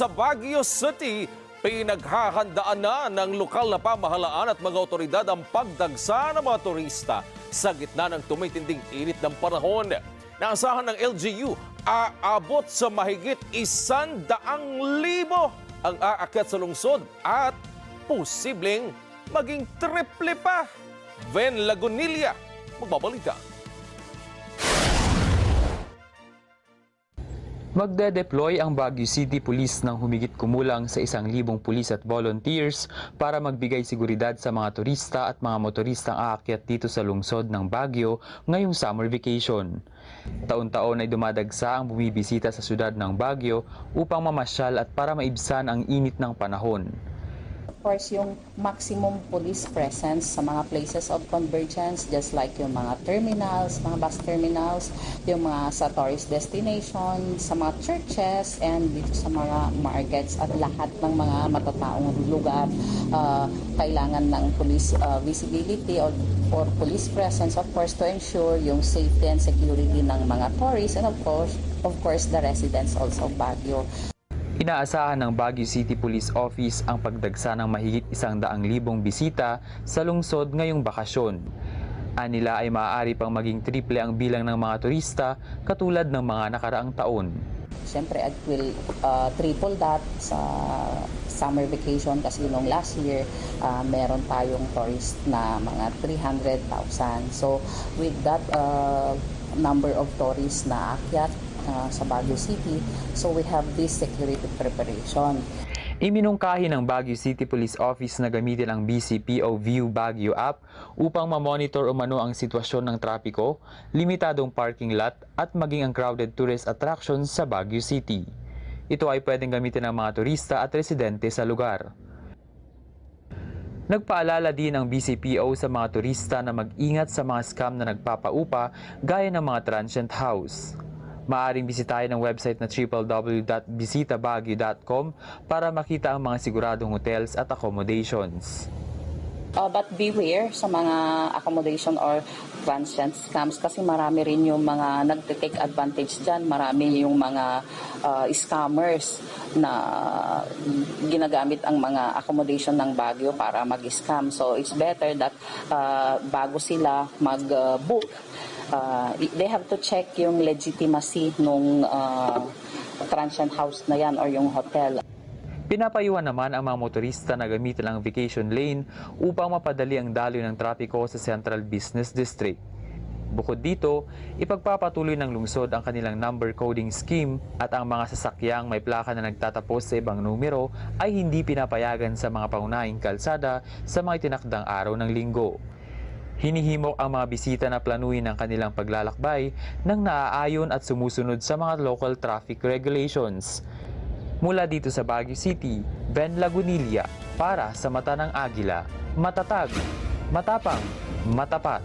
Sa Baguio City, pinaghahandaan na ng lokal na pamahalaan at mga otoridad ang pagdagsa ng mga turista sa gitna ng tumitinding init ng panahon. Naasahan ng LGU, aabot sa mahigit 100,000 ang aakyat sa lungsod at posibleng maging triple pa. Ven Lagunilla, magbabalita. Magde-deploy ang Baguio City Police ng humigit kumulang sa 1,000 pulis at volunteers para magbigay seguridad sa mga turista at mga motoristang aakyat dito sa lungsod ng Baguio ngayong summer vacation. Taon-taon ay dumadagsa ang bumibisita sa syudad ng Baguio upang mamasyal at para maibsan ang init ng panahon. Of course, yung maximum police presence sa mga places of convergence, just like yung mga terminals, mga bus terminals, yung mga sa tourist destination, sa mga churches, and dito sa mga markets at lahat ng mga matataong lugar, kailangan ng police visibility or police presence, of course, to ensure yung safety and security ng mga tourists and of course, the residents also of Baguio. Inaasahan ng Baguio City Police Office ang pagdagsa ng mahigit 100,000 bisita sa lungsod ngayong bakasyon. Anila ay maaari pang maging triple ang bilang ng mga turista katulad ng mga nakaraang taon. Siyempre, it will triple that sa summer vacation kasi nung last year, meron tayong tourist na mga 300,000. So, with that number of tourists na aakyat sa Baguio City, so we have this security preparation. Iminungkahi ng Baguio City Police Office na gamitin ang BCPO View Baguio app upang ma-monitor umano ang sitwasyon ng trapiko, limitadong parking lot at maging ang crowded tourist attractions sa Baguio City. Ito ay pwedeng gamitin ng mga turista at residente sa lugar. Nagpaalala din ang BCPO sa mga turista na mag-ingat sa mga scam na nagpapaupa gaya ng mga transient house. Maaaring bisitahin ang website na www.bisitabaguio.com para makita ang mga siguradong hotels at accommodations. But beware sa mga accommodation or transient scams kasi marami rin yung mga nagte-take advantage dyan. Marami yung mga scammers na ginagamit ang mga accommodation ng Baguio para mag-scam. So it's better that bago sila mag-book, they have to check yung legitimacy nung transient house na yan or yung hotel. Pinapayuhan naman ang mga motorista na gamitin ang vacation lane upang mapadali ang daloy ng trapiko sa Central Business District. Bukod dito, ipagpapatuloy ng lungsod ang kanilang number coding scheme at ang mga sasakyang may plaka na nagtatapos sa ibang numero ay hindi pinapayagan sa mga pangunahing kalsada sa mga itinakdang araw ng linggo. Hinihimok ang mga bisita na planuhin ang kanilang paglalakbay nang naaayon at sumusunod sa mga local traffic regulations. Mula dito sa Baguio City, Ven Lagunilla para sa Mata ng Agila, matatag, matapang, matapat.